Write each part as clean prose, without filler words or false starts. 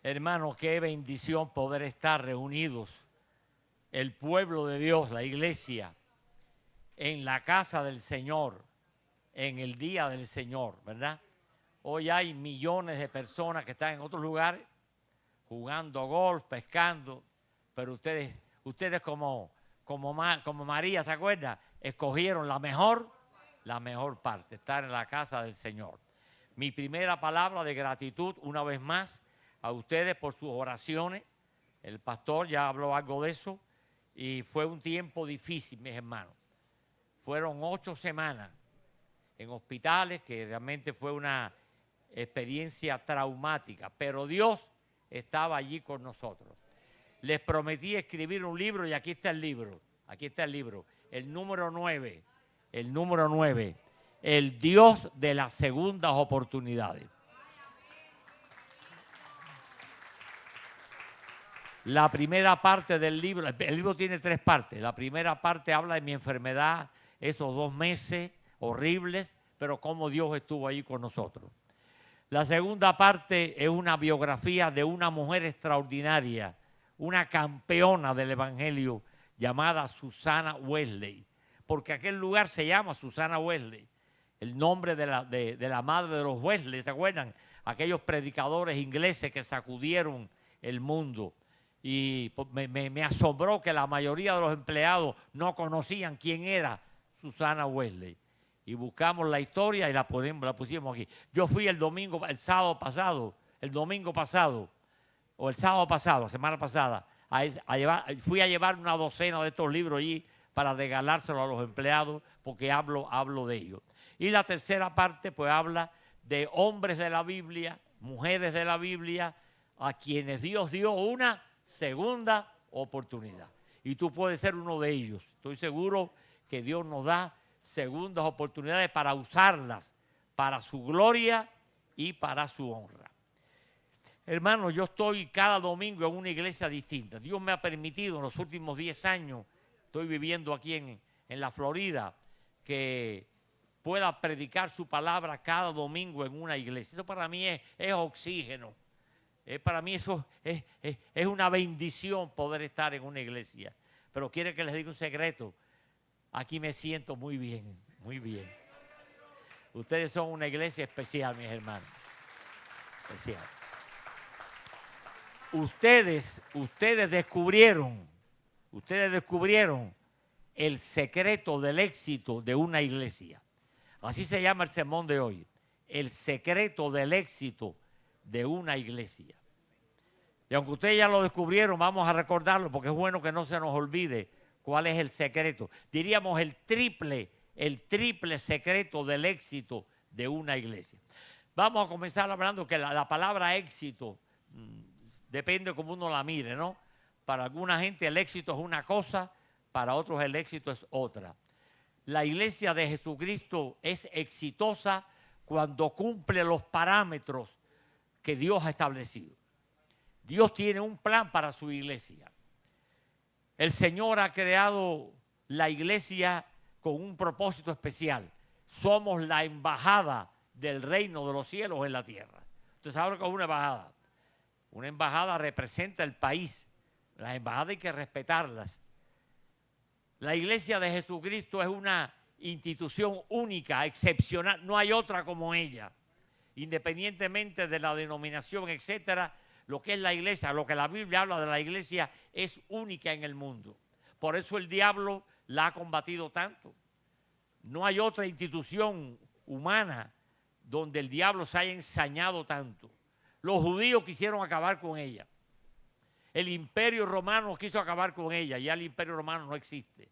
Hermano, qué bendición poder estar reunidos, el pueblo de Dios, la iglesia, en la casa del Señor, en el día del Señor, ¿verdad? Hoy hay millones de personas que están en otros lugares jugando golf, pescando, pero ustedes como María, ¿se acuerdan? Escogieron la mejor parte, estar en la casa del Señor. Mi primera palabra de gratitud, una vez más, a ustedes por sus oraciones. El pastor ya habló algo de eso y fue un tiempo difícil, mis hermanos. Fueron 8 semanas en hospitales, que realmente fue una experiencia traumática, pero Dios estaba allí con nosotros. Les prometí escribir un libro y aquí está el libro. Aquí está el libro. El número 9. El número 9. El Dios de las segundas oportunidades. La primera parte del libro, el libro tiene 3 partes. La primera parte habla de mi enfermedad, esos 2 meses horribles, pero cómo Dios estuvo ahí con nosotros. La segunda parte es una biografía de una mujer extraordinaria, una campeona del evangelio llamada Susana Wesley, porque aquel lugar se llama Susana Wesley, el nombre de la madre de los Wesley, ¿se acuerdan? Aquellos predicadores ingleses que sacudieron el mundo. Y me asombró que la mayoría de los empleados no conocían quién era Susana Wesley. Y buscamos la historia y la pusimos aquí. Yo fui el sábado pasado, la semana pasada, fui a llevar una docena de estos libros allí para regalárselos a los empleados porque hablo de ellos. Y la tercera parte pues habla de hombres de la Biblia, mujeres de la Biblia, a quienes Dios dio una segunda oportunidad. Y tú puedes ser uno de ellos. Estoy seguro que Dios nos da segundas oportunidades para usarlas para su gloria y para su honra. Hermano, yo estoy cada domingo en una iglesia distinta. Dios me ha permitido en los últimos 10 años, estoy viviendo aquí en la Florida, que pueda predicar su palabra cada domingo en una iglesia. Eso para mí es oxígeno. Para mí eso es una bendición poder estar en una iglesia. Pero quiero que les diga un secreto. Aquí me siento muy bien, muy bien. Ustedes son una iglesia especial, mis hermanos. Especial. Ustedes descubrieron el secreto del éxito de una iglesia. Así se llama el sermón de hoy. El secreto del éxito de una iglesia. Y aunque ustedes ya lo descubrieron, vamos a recordarlo porque es bueno que no se nos olvide cuál es el secreto. Diríamos el triple secreto del éxito de una iglesia. Vamos a comenzar hablando que la palabra éxito depende cómo uno la mire, ¿no? Para alguna gente el éxito es una cosa, para otros el éxito es otra. La iglesia de Jesucristo es exitosa cuando cumple los parámetros que Dios ha establecido. Dios tiene un plan para su iglesia. El Señor ha creado la iglesia con un propósito especial. Somos la embajada del reino de los cielos en la tierra. Usted sabe lo que es una embajada. Una embajada representa el país. Las embajadas hay que respetarlas. La iglesia de Jesucristo es una institución única, excepcional. No hay otra como ella. Independientemente de la denominación, etcétera, lo que es la iglesia, lo que la Biblia habla de la iglesia es única en el mundo. Por eso el diablo la ha combatido tanto. No hay otra institución humana donde el diablo se haya ensañado tanto. Los judíos quisieron acabar con ella. El imperio romano quiso acabar con ella, ya el imperio romano no existe.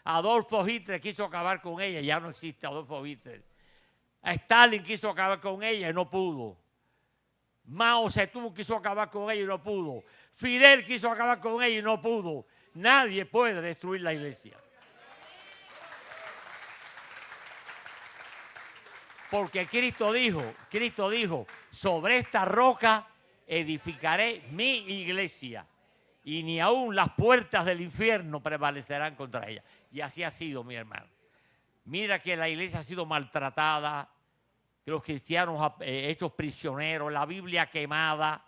Adolfo Hitler quiso acabar con ella, ya no existe Adolfo Hitler. Stalin quiso acabar con ella y no pudo. Mao Zedong quiso acabar con ella y no pudo. Fidel quiso acabar con ella y no pudo. Nadie puede destruir la iglesia. Porque Cristo dijo, sobre esta roca edificaré mi iglesia y ni aún las puertas del infierno prevalecerán contra ella. Y así ha sido, mi hermano. Mira que la iglesia ha sido maltratada, que los cristianos hechos prisioneros, la Biblia quemada.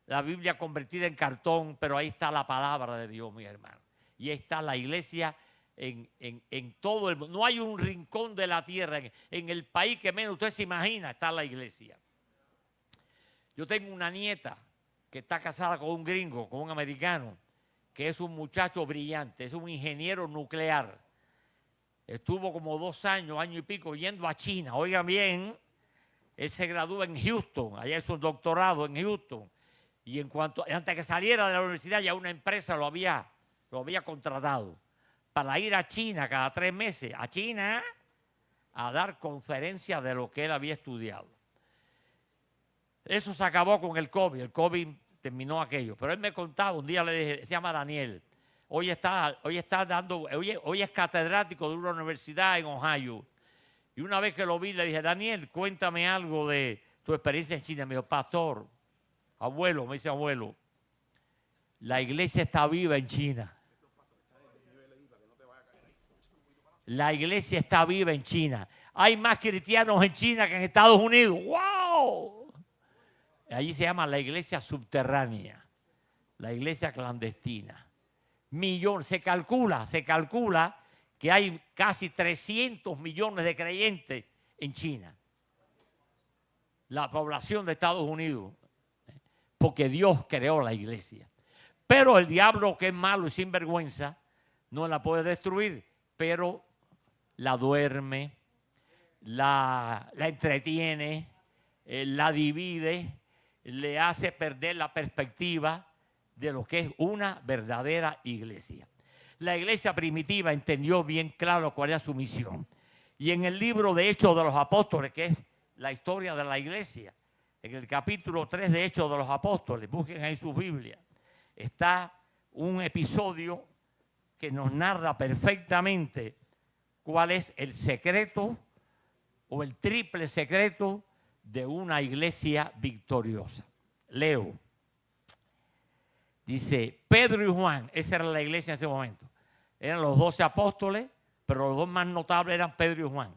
la Biblia convertida en cartón, pero ahí está la palabra de Dios, mi hermano. Y ahí está la iglesia en todo el mundo. No hay un rincón de la tierra, en el país que menos usted se imagina, está la iglesia. Yo tengo una nieta que está casada con un gringo, con un americano, que es un muchacho brillante, es un ingeniero nuclear. Estuvo como 2 años, año y pico, yendo a China. Oigan bien, él se graduó en Houston, allá hizo un doctorado en Houston. Y antes que saliera de la universidad, ya una empresa lo había contratado para ir a China cada 3 meses, a China, a dar conferencias de lo que él había estudiado. Eso se acabó con el COVID terminó aquello. Pero él me contaba, un día le dije, se llama Daniel, hoy es catedrático de una universidad en Ohio. Y una vez que lo vi, le dije, Daniel, cuéntame algo de tu experiencia en China. Me dijo, pastor, abuelo, me dice abuelo, la iglesia está viva en China. La iglesia está viva en China. Hay más cristianos en China que en Estados Unidos. ¡Wow! Allí se llama la iglesia subterránea, la iglesia clandestina. Millones, se calcula que hay casi 300 millones de creyentes en China. La población de Estados Unidos, porque Dios creó la iglesia. Pero el diablo, que es malo y sinvergüenza, no la puede destruir, pero la duerme, la entretiene, la divide, le hace perder la perspectiva de lo que es una verdadera iglesia. La iglesia primitiva entendió bien claro cuál era su misión. Y en el libro de Hechos de los Apóstoles, que es la historia de la iglesia, en el capítulo 3 de Hechos de los Apóstoles, busquen ahí sus Biblias, está un episodio que nos narra perfectamente cuál es el secreto o el triple secreto de una iglesia victoriosa. Leo. Dice, Pedro y Juan, esa era la iglesia en ese momento. Eran los 12 apóstoles, pero los dos más notables eran Pedro y Juan.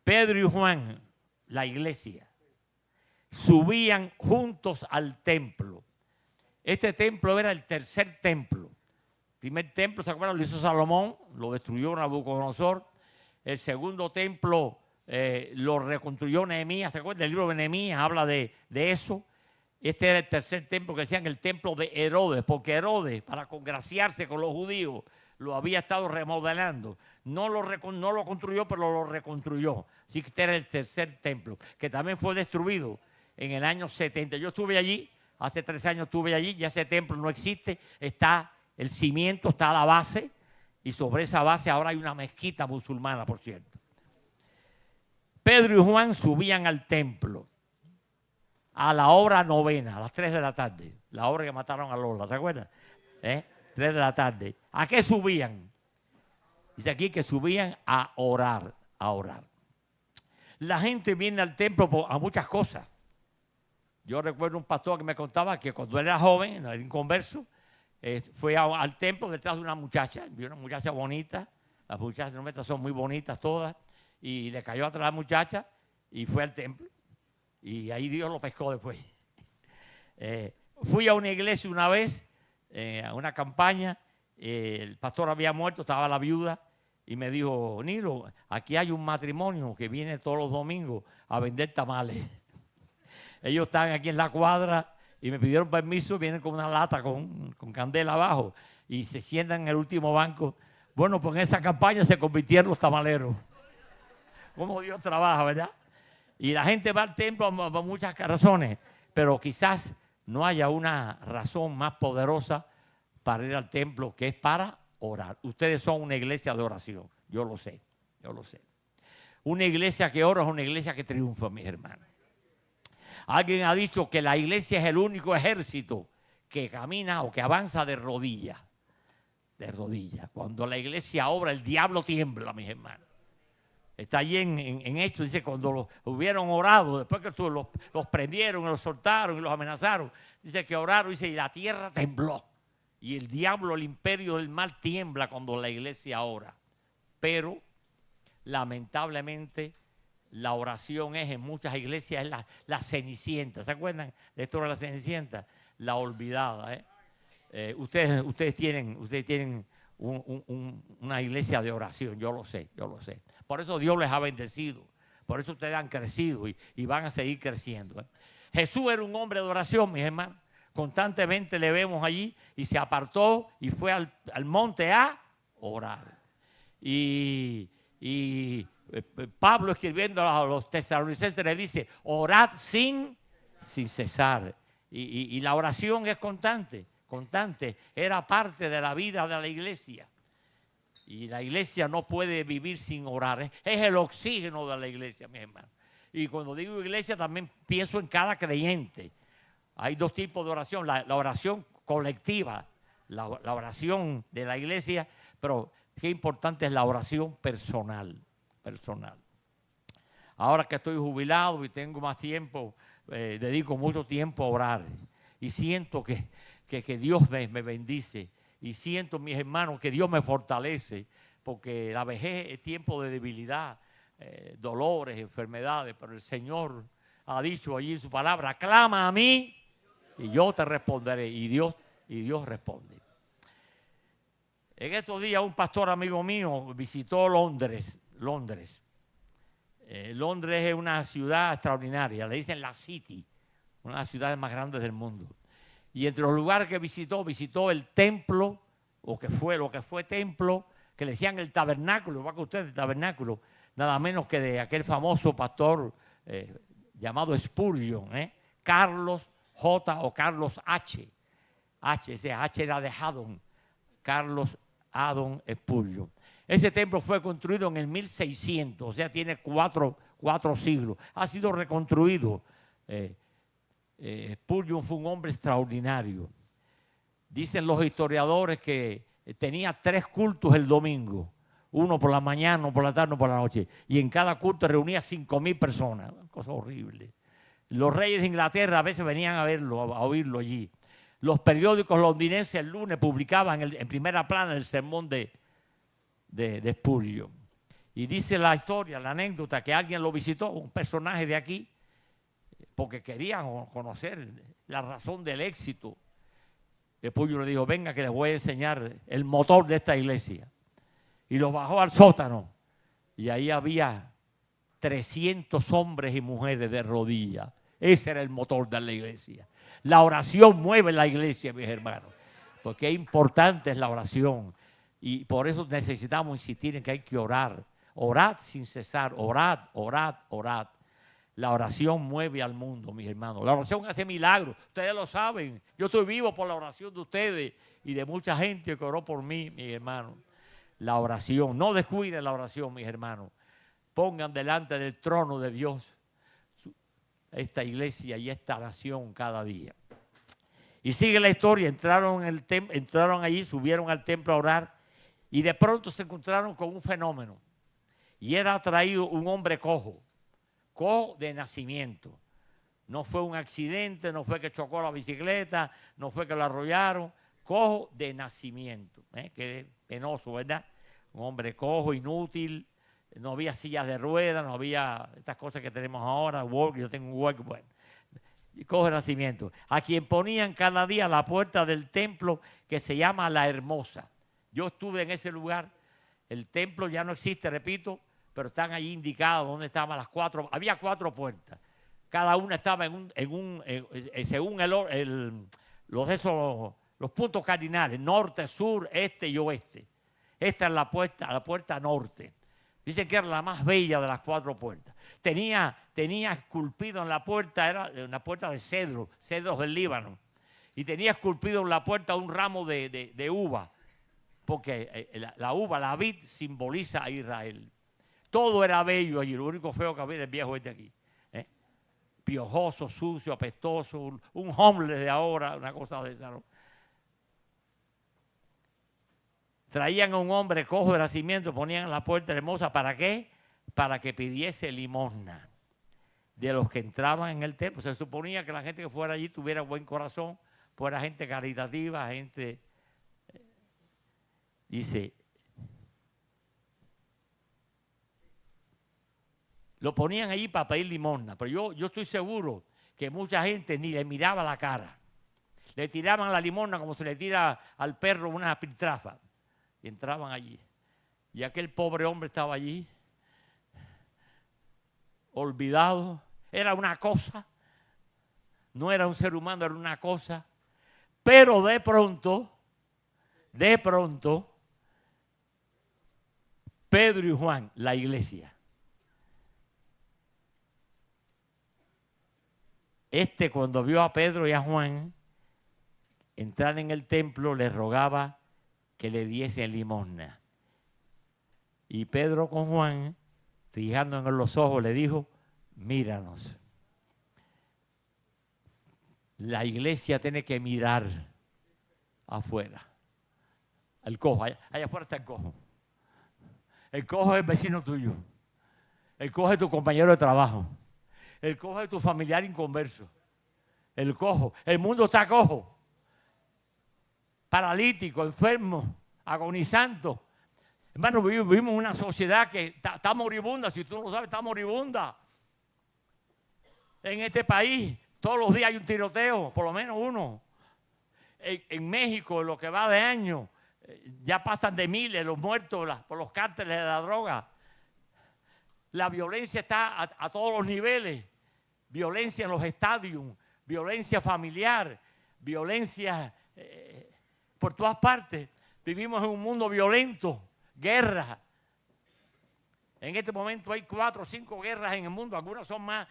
Pedro y Juan, la iglesia, subían juntos al templo. Este templo era el tercer templo. El primer templo, ¿se acuerdan? Lo hizo Salomón, lo destruyó Nabucodonosor. El segundo templo lo reconstruyó Nehemías. ¿Se acuerdan? El libro de Nehemías habla de eso. Este era el tercer templo que decían el templo de Herodes, porque Herodes, para congraciarse con los judíos, lo había estado remodelando. No lo construyó, pero lo reconstruyó. Así que este era el tercer templo, que también fue destruido en el año 70. Yo estuve allí, hace 3 años estuve allí, ya ese templo no existe, está el cimiento, está la base, y sobre esa base ahora hay una mezquita musulmana, por cierto. Pedro y Juan subían al templo a la hora novena, a las 3 de la tarde, la hora que mataron a Lola, ¿se acuerdan? 3 de la tarde. ¿A qué subían? Dice aquí que subían a orar, a orar. La gente viene al templo a muchas cosas. Yo recuerdo un pastor que me contaba que cuando él era joven, era inconverso, fue al templo detrás de una muchacha, vio una muchacha bonita, las muchachas nuestras son muy bonitas todas, y le cayó atrás a la muchacha y fue al templo. Y ahí Dios lo pescó después. Fui a una iglesia una vez, a una campaña, el pastor había muerto, estaba la viuda, y me dijo, Nilo, aquí hay un matrimonio que viene todos los domingos a vender tamales. Ellos están aquí en la cuadra y me pidieron permiso, vienen con una lata con candela abajo y se sientan en el último banco. Bueno, pues en esa campaña se convirtieron los tamaleros. Cómo Dios trabaja, ¿verdad? Y la gente va al templo por muchas razones, pero quizás no haya una razón más poderosa para ir al templo que es para orar. Ustedes son una iglesia de oración, yo lo sé, yo lo sé. Una iglesia que ora es una iglesia que triunfa, mis hermanos. Alguien ha dicho que la iglesia es el único ejército que camina o que avanza de rodillas. De rodillas. Cuando la iglesia obra, el diablo tiembla, mis hermanos. Está allí en Hechos, dice, cuando los hubieron orado, después que los prendieron, los soltaron y los amenazaron, dice que oraron, dice, y la tierra tembló. Y el diablo, el imperio del mal, tiembla cuando la iglesia ora. Pero, lamentablemente, la oración es en muchas iglesias, es la cenicienta. ¿Se acuerdan de esto de la cenicienta? la olvidada. Ustedes tienen una iglesia de oración, yo lo sé. Por eso Dios les ha bendecido, por eso ustedes han crecido y van a seguir creciendo. Jesús era un hombre de oración, mis hermanos. Constantemente le vemos allí y se apartó y fue al monte a orar. Y Pablo, escribiendo a los tesalonicenses, le dice: orad sin cesar. Y la oración es constante. Era parte de la vida de la iglesia. Y la iglesia no puede vivir sin orar. Es el oxígeno de la iglesia, mis hermanos. Y cuando digo iglesia también pienso en cada creyente. Hay dos tipos de oración: la oración colectiva, la oración de la iglesia, pero qué importante es la oración personal. Ahora que estoy jubilado y tengo más tiempo, dedico mucho tiempo a orar. Y siento que Dios me bendice. Y siento, mis hermanos, que Dios me fortalece. Porque la vejez es tiempo de debilidad, dolores, enfermedades. Pero el Señor ha dicho allí en su palabra: clama a mí y yo te responderé. Y Dios responde. En estos días un pastor amigo mío visitó Londres. Londres es una ciudad extraordinaria, le dicen la City, una de las ciudades más grandes del mundo. Y entre los lugares que visitó el templo, lo que fue templo, que le decían el tabernáculo, va con usted el tabernáculo, nada menos que de aquel famoso pastor llamado Spurgeon, Carlos J. o Carlos H. Ese H era de Haddon, Carlos Haddon Spurgeon. Ese templo fue construido en el 1600, o sea, tiene cuatro siglos. Ha sido reconstruido. Spurgeon fue un hombre extraordinario. Dicen los historiadores que tenía 3 cultos el domingo. Uno por la mañana, uno por la tarde, uno por la noche. Y en cada culto reunía 5,000 personas. Una cosa horrible. Los reyes de Inglaterra a veces venían a verlo, a oírlo allí. Los periódicos londinenses el lunes publicaban en primera plana el sermón de Spurgeon. Y dice la historia, la anécdota, que alguien lo visitó, un personaje de aquí, porque querían conocer la razón del éxito. Spurgeon le dijo: venga que les voy a enseñar el motor de esta iglesia. Y lo bajó al sótano. Y ahí había 300 hombres y mujeres de rodillas. Ese era el motor de la iglesia. La oración mueve la iglesia, mis hermanos. Porque importante es la oración. Y por eso necesitamos insistir en que hay que orar. Orad sin cesar. Orad. La oración mueve al mundo, mis hermanos. La oración hace milagros. Ustedes lo saben. Yo estoy vivo por la oración de ustedes y de mucha gente que oró por mí, mis hermanos. La oración. No descuiden la oración, mis hermanos. Pongan delante del trono de Dios esta iglesia y esta nación cada día. Y sigue la historia. Entraron allí, subieron al templo a orar y de pronto se encontraron con un fenómeno. Y era traído un hombre cojo de nacimiento. No fue un accidente, no fue que chocó la bicicleta, no fue que lo arrollaron. Cojo de nacimiento. Qué penoso, ¿verdad? Un hombre cojo, inútil. No había sillas de ruedas, no había estas cosas que tenemos ahora, yo tengo un work, bueno. Cojo de nacimiento. A quien ponían cada día a la puerta del templo que se llama La Hermosa. Yo estuve en ese lugar. El templo ya no existe, repito, pero están allí indicados donde estaban las 4. Había 4 puertas. Cada una estaba según los puntos cardinales: norte, sur, este y oeste. Esta es la puerta norte. Dicen que era la más bella de las 4 puertas. Tenía esculpido en la puerta, era una puerta de cedros del Líbano. Y tenía esculpido en la puerta un ramo de uva. Porque la uva, la vid, simboliza a Israel. Todo era bello allí. Lo único feo que había era el viejo este aquí. Piojoso, sucio, apestoso. Un homeless de ahora, una cosa de esa, ¿no? Traían a un hombre cojo de nacimiento, ponían en la puerta hermosa. ¿Para qué? Para que pidiese limosna de los que entraban en el templo. Se suponía que la gente que fuera allí tuviera buen corazón, fuera gente caritativa, gente... Dice, lo ponían allí para pedir limosna, pero yo estoy seguro que mucha gente ni le miraba la cara. le tiraban la limosna como se le tira al perro una piltrafa. Y entraban allí. Y aquel pobre hombre estaba allí, olvidado. Era una cosa. No era un ser humano, era una cosa. Pero de pronto, Pedro y Juan, la iglesia. Cuando vio a Pedro y a Juan entrar en el templo, le rogaba que le diesen limosna. Y Pedro con Juan, fijándonos en los ojos, le dijo, míranos. La iglesia tiene que mirar afuera. El cojo, allá afuera está el cojo. El cojo es el vecino tuyo. El cojo es tu compañero de trabajo. El cojo es tu familiar inconverso. El cojo. El mundo está cojo. Paralítico, enfermo, agonizando. Hermano, vivimos en una sociedad que está moribunda. Si tú no sabes, está moribunda. En este país, todos los días hay un tiroteo, por lo menos uno. En México, en lo que va de año, ya pasan de miles los muertos por los cárteles de la droga. La violencia está a todos los niveles. Violencia en los estadios, violencia familiar, violencia por todas partes. Vivimos en un mundo violento, guerra. En este momento hay 4 o 5 guerras en el mundo. Algunas son más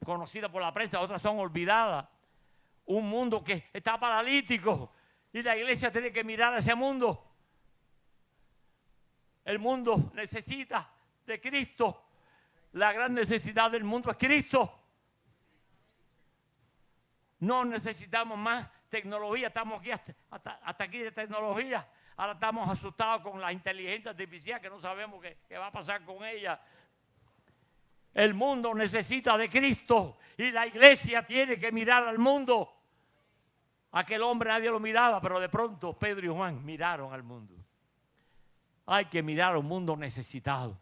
conocidas por la prensa, otras son olvidadas. Un mundo que está paralítico y la iglesia tiene que mirar a ese mundo. El mundo necesita de Cristo. La gran necesidad del mundo es Cristo. No necesitamos más tecnología. Estamos aquí hasta aquí de tecnología. Ahora estamos asustados con la inteligencia artificial que no sabemos qué va a pasar con ella. El mundo necesita de Cristo y la iglesia tiene que mirar al mundo. Aquel hombre nadie lo miraba, pero de pronto Pedro y Juan miraron al mundo. Hay que mirar a un mundo necesitado.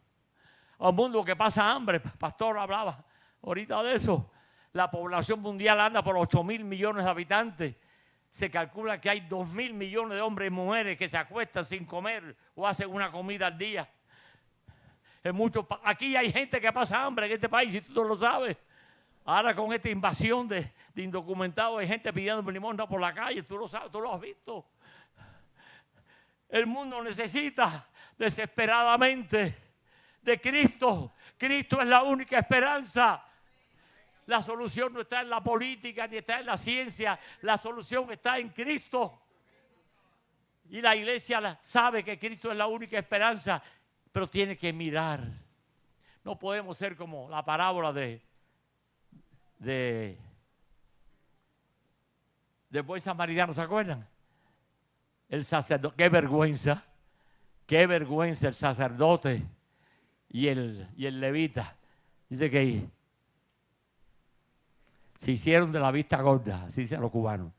A un mundo que pasa hambre. Pastor hablaba ahorita de eso. La población mundial anda por 8.000 millones de habitantes. Se calcula que hay 2.000 millones de hombres y mujeres que se acuestan sin comer o hacen una comida al día. Aquí hay gente que pasa hambre en este país, y tú lo sabes. Ahora con esta invasión de indocumentados, hay gente pidiendo limosna por la calle, tú lo sabes, tú lo has visto. El mundo necesita desesperadamente de Cristo. Cristo es la única esperanza. La solución no está en la política ni está en la ciencia. La solución está en Cristo. Y la iglesia sabe que Cristo es la única esperanza, pero tiene que mirar. No podemos ser como la parábola de buen samaritano, ¿se acuerdan? El sacerdote, qué vergüenza el sacerdote y el levita. Dice que se hicieron de la vista gorda, así dicen los cubanos.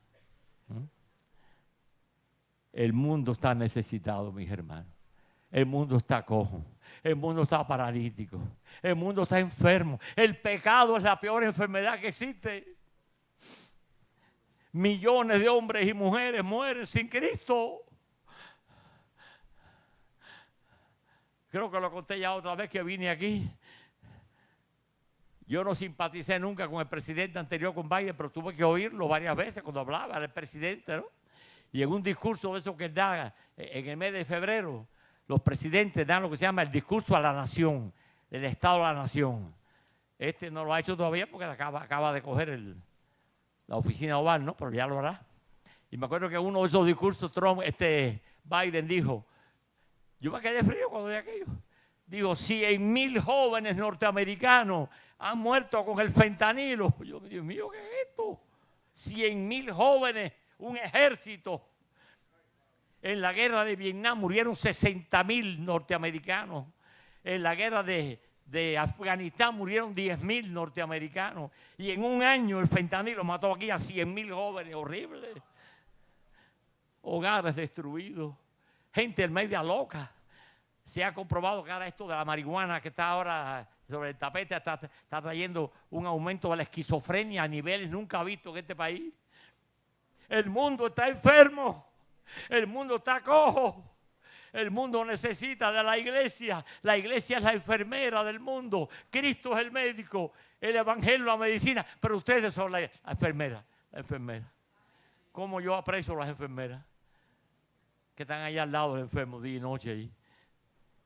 El mundo está necesitado, mis hermanos. El mundo está cojo. El mundo está paralítico. El mundo está enfermo. El pecado es la peor enfermedad que existe. Millones de hombres y mujeres mueren sin Cristo. Creo que lo conté ya otra vez que vine aquí. Yo no simpaticé nunca con el presidente anterior, con Biden, pero tuve que oírlo varias veces cuando hablaba el presidente, ¿no? Y en un discurso de eso que él da en el mes de febrero, los presidentes dan lo que se llama el discurso a la nación, el Estado de la nación. Este no lo ha hecho todavía porque acaba de coger la oficina oval, ¿no? Pero ya lo hará. Y me acuerdo que en uno de esos discursos Biden dijo, yo me quedé frío cuando vi aquello. Digo, 100.000 jóvenes norteamericanos han muerto con el fentanilo. Yo, Dios mío, ¿qué es esto? 100.000 jóvenes, un ejército. En la guerra de Vietnam murieron 60.000 norteamericanos. En la guerra de Afganistán murieron 10.000 norteamericanos. Y en un año el fentanilo mató aquí a 100.000 jóvenes. Horrible. Hogares destruidos. Gente en media loca. Se ha comprobado que ahora esto de la marihuana que está ahora sobre el tapete está trayendo un aumento de la esquizofrenia a niveles nunca vistos en este país. El mundo está enfermo. El mundo está cojo. El mundo necesita de la iglesia. La iglesia es la enfermera del mundo. Cristo es el médico. El evangelio, la medicina. Pero ustedes son la enfermera. La enfermera. ¿Cómo yo aprecio a las enfermeras? Que están allá al lado del enfermo día y noche ahí.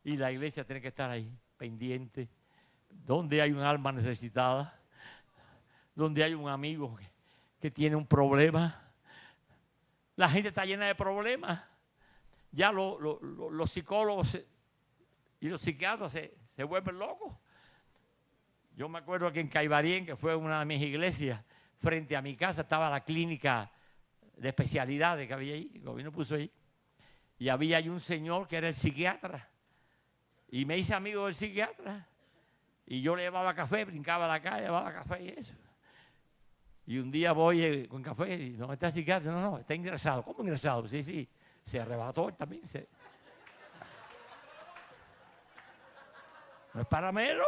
Y la iglesia tiene que estar ahí, pendiente. Donde hay un alma necesitada. Donde hay un amigo que tiene un problema. La gente está llena de problemas. Ya los psicólogos y los psiquiatras se vuelven locos. Yo me acuerdo aquí en Caibarien, que fue una de mis iglesias, frente a mi casa estaba la clínica de especialidades que había ahí, el gobierno puso ahí. Y había ahí un señor que era el psiquiatra. Y me hice amigo del psiquiatra. Y yo le llevaba café, brincaba a la calle, llevaba café y eso. Y un día voy con café y no está el psiquiatra. No, está ingresado. ¿Cómo ingresado? Sí. Se arrebató él también. No es para menos.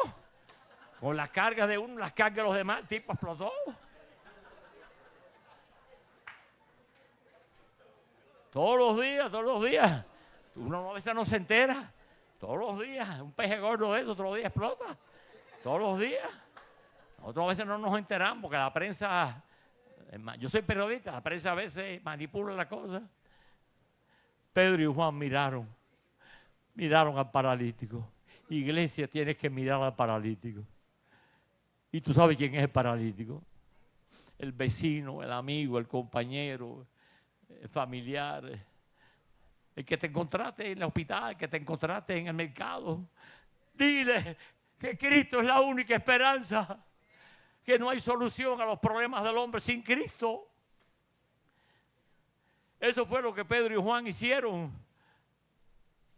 Con las cargas de uno, las cargas de los demás, el tipo explotó. Todos los días. Uno a veces no se entera. Todos los días. Un peje gordo de eso, otro día explota. Todos los días. Nosotros a veces no nos enteramos porque la prensa, yo soy periodista, la prensa a veces manipula la cosa. Pedro y Juan miraron al paralítico. Iglesia, tienes que mirar al paralítico. ¿Y tú sabes quién es el paralítico? El vecino, el amigo, el compañero, el familiar, el que te encontraste en el hospital, el que te encontraste en el mercado. Dile que Cristo es la única esperanza, que no hay solución a los problemas del hombre sin Cristo. Eso fue lo que Pedro y Juan hicieron.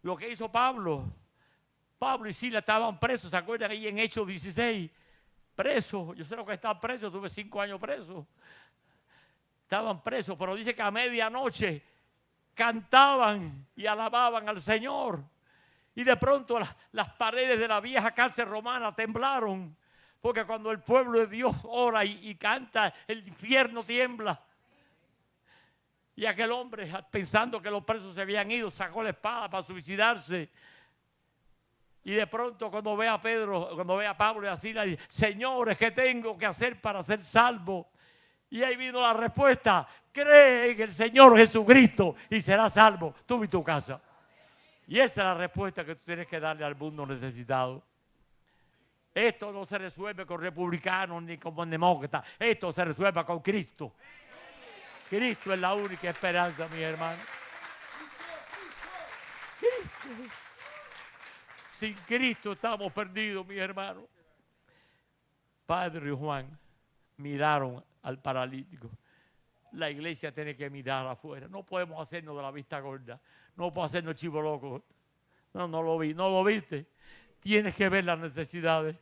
Lo que hizo Pablo. Pablo y Silas estaban presos, ¿se acuerdan ahí en Hechos 16? Presos, yo sé lo que estaban presos, tuve 5 años presos. Estaban presos, pero dice que a medianoche cantaban y alababan al Señor. Y de pronto las paredes de la vieja cárcel romana temblaron. Porque cuando el pueblo de Dios ora y canta, el infierno tiembla. Y aquel hombre, pensando que los presos se habían ido, sacó la espada para suicidarse. Y de pronto cuando ve a Pedro, cuando ve a Pablo y a Silas, dice: señores, ¿qué tengo que hacer para ser salvo? Y ahí vino la respuesta: cree en el Señor Jesucristo y serás salvo, tú y tu casa. Y esa es la respuesta que tú tienes que darle al mundo necesitado. Esto no se resuelve con republicanos ni con demócratas. Esto se resuelve con Cristo. Cristo es la única esperanza, mis hermanos. Cristo. Sin Cristo estamos perdidos, mis hermanos. Pedro y Juan miraron al paralítico. La iglesia tiene que mirar afuera. No podemos hacernos de la vista gorda. No podemos hacernos chivo loco. No lo viste. Tienes que ver las necesidades.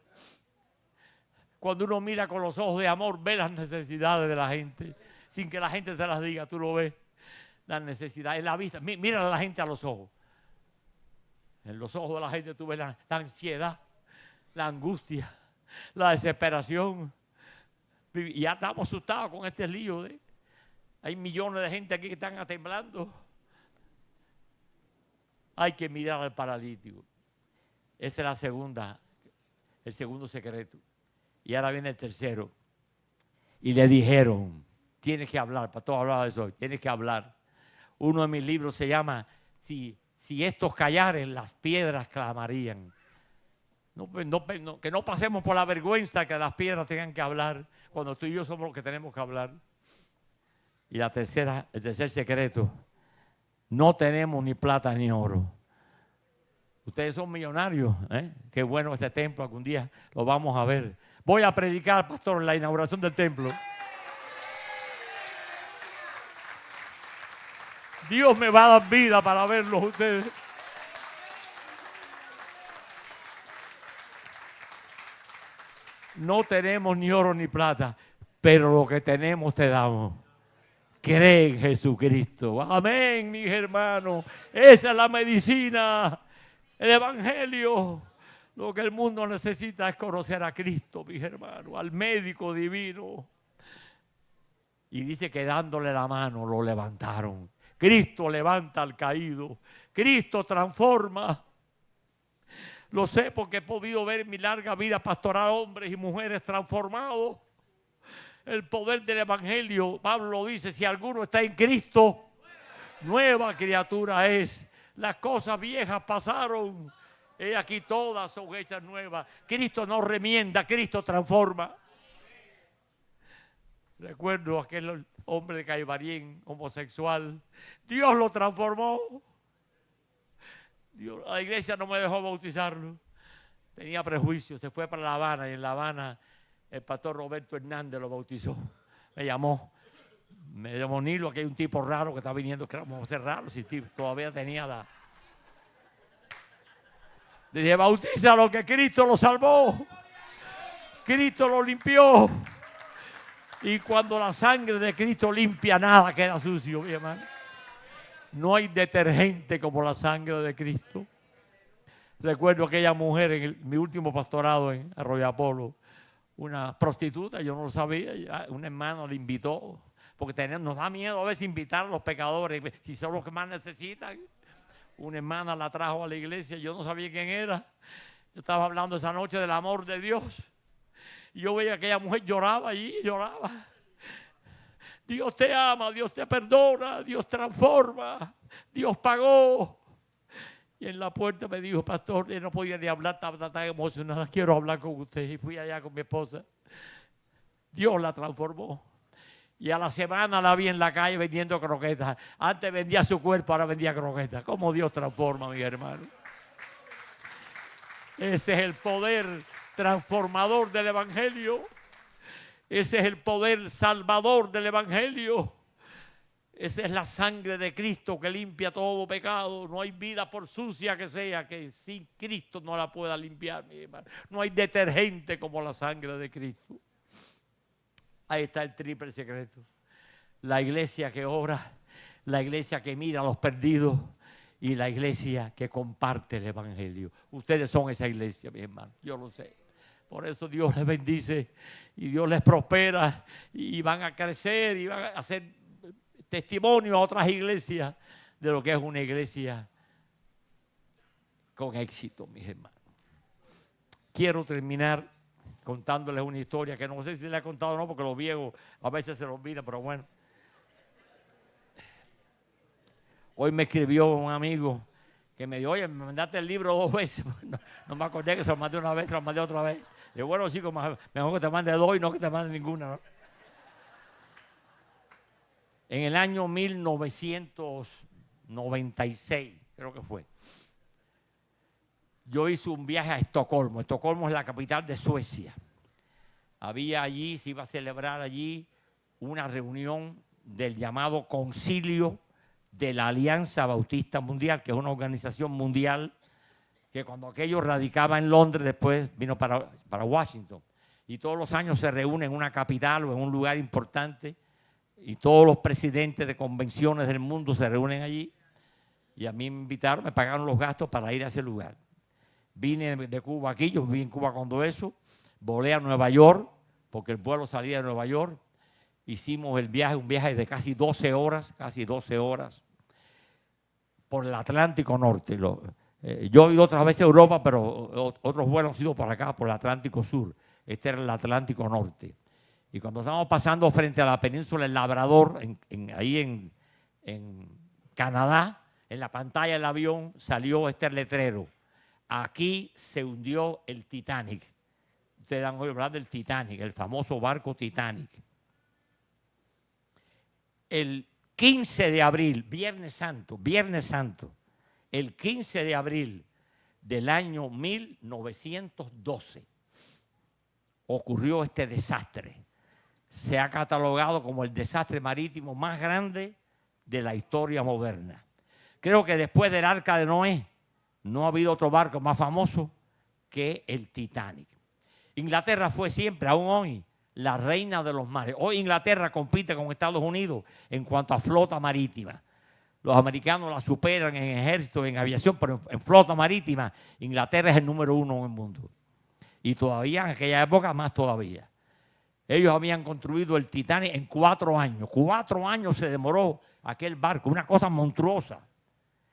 Cuando uno mira con los ojos de amor, ve las necesidades de la gente. Sin que la gente se las diga, tú lo ves. Las necesidades, la vista. Mira a la gente a los ojos. En los ojos de la gente tú ves la ansiedad, la angustia, la desesperación. Y ya estamos asustados con este lío. Hay millones de gente aquí que están temblando. Hay que mirar al paralítico. Esa es el segundo secreto. Y ahora viene el tercero. Y le dijeron: tienes que hablar. Para todos hablar de eso hoy. Tienes que hablar. Uno de mis libros se llama Si estos callaren, las piedras clamarían. Que no pasemos por la vergüenza que las piedras tengan que hablar, cuando tú y yo somos los que tenemos que hablar. Y el tercer secreto: no tenemos ni plata ni oro. Ustedes son millonarios, ¿eh? Qué bueno este templo, algún día lo vamos a ver. Voy a predicar, pastor, en la inauguración del templo. Dios me va a dar vida para verlos ustedes. No tenemos ni oro ni plata, pero lo que tenemos te damos. Cree en Jesucristo. Amén, mis hermanos. Esa es la medicina, el evangelio. Lo que el mundo necesita es conocer a Cristo, mis hermanos, al médico divino. Y dice que dándole la mano lo levantaron. Cristo levanta al caído. Cristo transforma. Lo sé porque he podido ver en mi larga vida pastoral hombres y mujeres transformados. El poder del evangelio, Pablo lo dice, si alguno está en Cristo, nueva criatura es. Las cosas viejas pasaron. He aquí todas son hechas nuevas. Cristo no remienda, Cristo transforma. Recuerdo aquel hombre de Caibarín, homosexual. Dios lo transformó. La iglesia no me dejó bautizarlo. Tenía prejuicios, se fue para La Habana y en La Habana el pastor Roberto Hernández lo bautizó. Me llamó Nilo, aquí hay un tipo raro que está viniendo, que vamos a ser raros, si todavía tenía la... Le dije, bautízalo, que Cristo lo salvó. Cristo lo limpió. Y cuando la sangre de Cristo limpia, nada queda sucio, mi hermano. No hay detergente como la sangre de Cristo. Recuerdo aquella mujer en mi último pastorado en Arroyo Apolo, una prostituta, yo no lo sabía, una hermana le invitó, porque nos da miedo a veces invitar a los pecadores, si son los que más necesitan. Una hermana la trajo a la iglesia, yo no sabía quién era. Yo estaba hablando esa noche del amor de Dios. Y yo veía que aquella mujer lloraba allí, lloraba. Dios te ama, Dios te perdona, Dios transforma, Dios pagó. Y en la puerta me dijo, pastor, yo no podía ni hablar, estaba tan emocionada, quiero hablar con usted. Y fui allá con mi esposa. Dios la transformó. Y a la semana la vi en la calle vendiendo croquetas. Antes vendía su cuerpo, ahora vendía croquetas. ¿Cómo Dios transforma, mi hermano? Ese es el poder transformador del evangelio. Ese es el poder salvador del evangelio. Esa es la sangre de Cristo que limpia todo pecado. No hay vida por sucia que sea que sin Cristo no la pueda limpiar, mi hermano. No hay detergente como la sangre de Cristo. Ahí está el triple secreto. La iglesia que ora, la iglesia que mira a los perdidos y la iglesia que comparte el evangelio. Ustedes son esa iglesia, mi hermano. Yo lo sé. Por eso Dios les bendice y Dios les prospera y van a crecer y van a hacer testimonio a otras iglesias de lo que es una iglesia con éxito, mis hermanos. Quiero terminar contándoles una historia que no sé si le he contado o no, porque los viejos a veces se los olvidan, pero bueno. Hoy me escribió un amigo que me dijo, oye, me mandaste el libro 2 veces. No me acordé que se lo mandé una vez, se lo mandé otra vez. Digo, bueno, chicos, mejor que te mande 2 y no que te mande ninguna, ¿no? En el año 1996, creo que fue, yo hice un viaje a Estocolmo. Estocolmo es la capital de Suecia. Había allí, se iba a celebrar allí una reunión del llamado Concilio de la Alianza Bautista Mundial, que es una organización mundial que cuando aquello radicaba en Londres, después vino para Washington. Y todos los años se reúne en una capital o en un lugar importante. Y todos los presidentes de convenciones del mundo se reúnen allí. Y a mí me invitaron, me pagaron los gastos para ir a ese lugar. Vine de Cuba aquí, yo viví en Cuba cuando eso. Volé a Nueva York, porque el vuelo salía de Nueva York. Hicimos el viaje, un viaje de casi 12 horas, por el Atlántico Norte. Yo he ido otras veces a Europa, pero otros vuelos han sido por acá, por el Atlántico Sur. Este era el Atlántico Norte. Y cuando estábamos pasando frente a la península del Labrador, ahí en Canadá, en la pantalla del avión salió este letrero. Aquí se hundió el Titanic. Ustedes han oído hablar del Titanic, el famoso barco Titanic. El 15 de abril, Viernes Santo, el 15 de abril del año 1912, ocurrió este desastre. Se ha catalogado como el desastre marítimo más grande de la historia moderna. Creo que después del Arca de Noé no ha habido otro barco más famoso que el Titanic. Inglaterra fue siempre, aún hoy, la reina de los mares. Hoy Inglaterra compite con Estados Unidos en cuanto a flota marítima. Los americanos la superan en ejército, en aviación, pero en flota marítima Inglaterra es el número 1 en el mundo. Y todavía en aquella época más todavía. Ellos habían construido el Titanic en 4 años. 4 años se demoró aquel barco, una cosa monstruosa.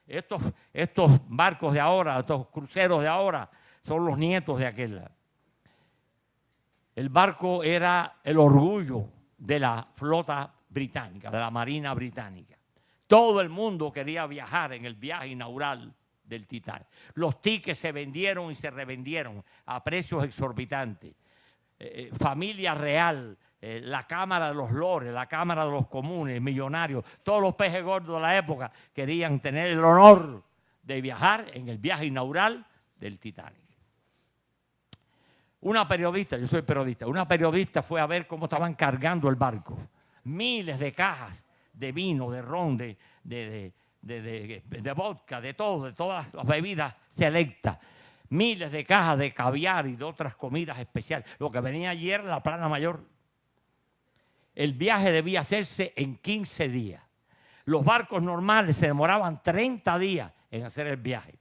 Estos barcos de ahora, estos cruceros de ahora, son los nietos de aquel. El barco era el orgullo de la flota británica, de la Marina británica. Todo el mundo quería viajar en el viaje inaugural del Titanic. Los tickets se vendieron y se revendieron a precios exorbitantes. Familia real, la Cámara de los Lores, la Cámara de los Comunes, millonarios, todos los pejes gordos de la época querían tener el honor de viajar en el viaje inaugural del Titanic. Una periodista, yo soy periodista, una periodista fue a ver cómo estaban cargando el barco. Miles de cajas de vino, de ron, de vodka, de todo, de todas las bebidas selectas. Miles de cajas de caviar y de otras comidas especiales. Lo que venía ayer en la plana mayor. El viaje debía hacerse en 15 días. Los barcos normales se demoraban 30 días en hacer el viaje.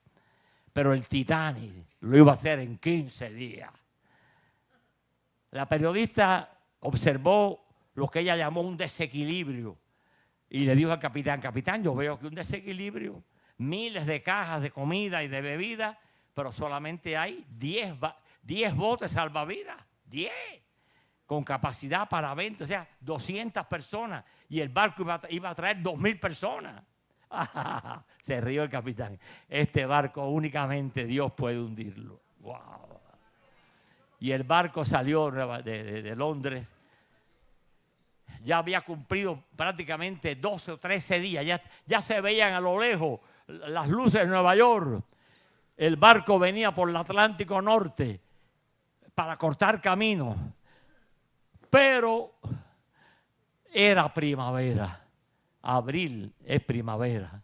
Pero el Titanic lo iba a hacer en 15 días. La periodista observó lo que ella llamó un desequilibrio y le dijo al capitán: capitán, yo veo que un desequilibrio, miles de cajas de comida y de bebida, pero solamente hay 10 botes salvavidas, 10, con capacidad para 20, o sea, 200 personas, y el barco iba a traer 2.000 personas. Se rió el capitán. Este barco únicamente Dios puede hundirlo. Wow. Y el barco salió de Londres. Ya había cumplido prácticamente 12 o 13 días. Ya se veían a lo lejos las luces de Nueva York. El barco venía por el Atlántico Norte para cortar camino. Pero era primavera. Abril es primavera.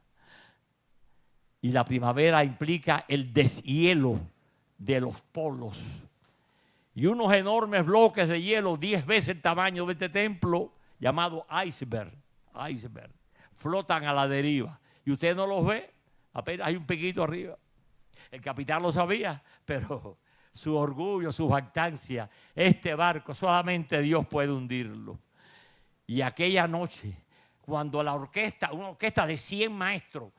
Y la primavera implica el deshielo de los polos. Y unos enormes bloques de hielo, 10 veces el tamaño de este templo, llamado iceberg, flotan a la deriva. Y usted no los ve, apenas hay un piquito arriba. El capitán lo sabía, pero su orgullo, su jactancia, este barco solamente Dios puede hundirlo. Y aquella noche, cuando una orquesta de 100 maestros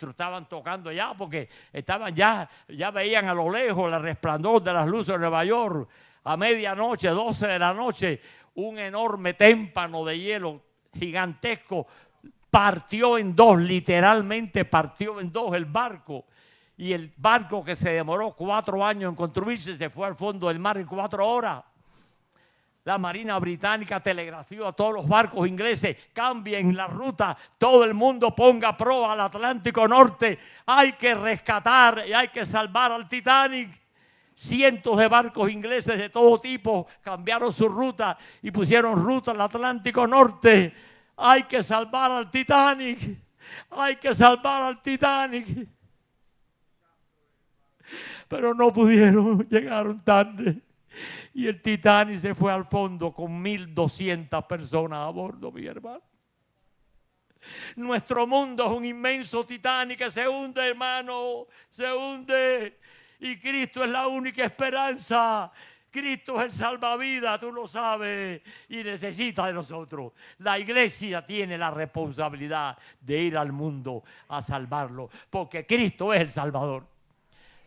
estaban tocando ya, porque estaban ya veían a lo lejos el resplandor de las luces de Nueva York. A medianoche, 12 de la noche, un enorme témpano de hielo gigantesco partió en dos, literalmente partió en dos el barco. Y el barco, que se demoró 4 años en construirse, se fue al fondo del mar en 4 horas. La Marina Británica telegrafió a todos los barcos ingleses: cambien la ruta, todo el mundo ponga proa al Atlántico Norte, hay que rescatar y hay que salvar al Titanic. Cientos de barcos ingleses de todo tipo cambiaron su ruta y pusieron ruta al Atlántico Norte. Hay que salvar al Titanic, hay que salvar al Titanic. Pero no pudieron, llegaron tarde. Y el Titanic se fue al fondo con 1.200 personas a bordo, mi hermano. Nuestro mundo es un inmenso Titanic que se hunde, hermano, se hunde. Y Cristo es la única esperanza. Cristo es el salvavidas, tú lo sabes, y necesita de nosotros. La iglesia tiene la responsabilidad de ir al mundo a salvarlo, porque Cristo es el Salvador.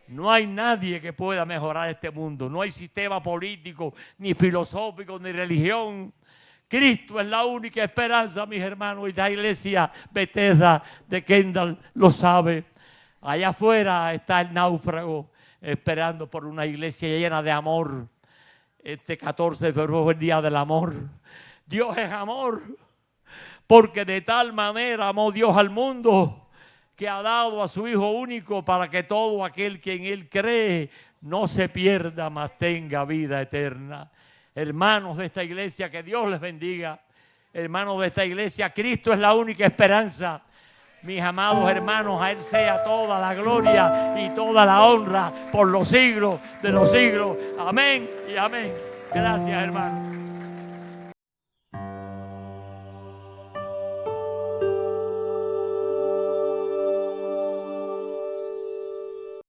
No hay nadie que pueda mejorar este mundo. No hay sistema político, ni filosófico, ni religión. Cristo es la única esperanza, mis hermanos. Y la iglesia Bethesda de Kendall lo sabe. Allá afuera está el náufrago esperando por una iglesia llena de amor. Este 14 de febrero es el día del amor. Dios es amor. Porque de tal manera amó Dios al mundo, que ha dado a su Hijo único, para que todo aquel que en Él cree no se pierda, mas tenga vida eterna. Hermanos de esta iglesia, que Dios les bendiga. Hermanos de esta iglesia, Cristo es la única esperanza. Mis amados hermanos, a Él sea toda la gloria y toda la honra por los siglos de los siglos. Amén y amén. Gracias, hermanos.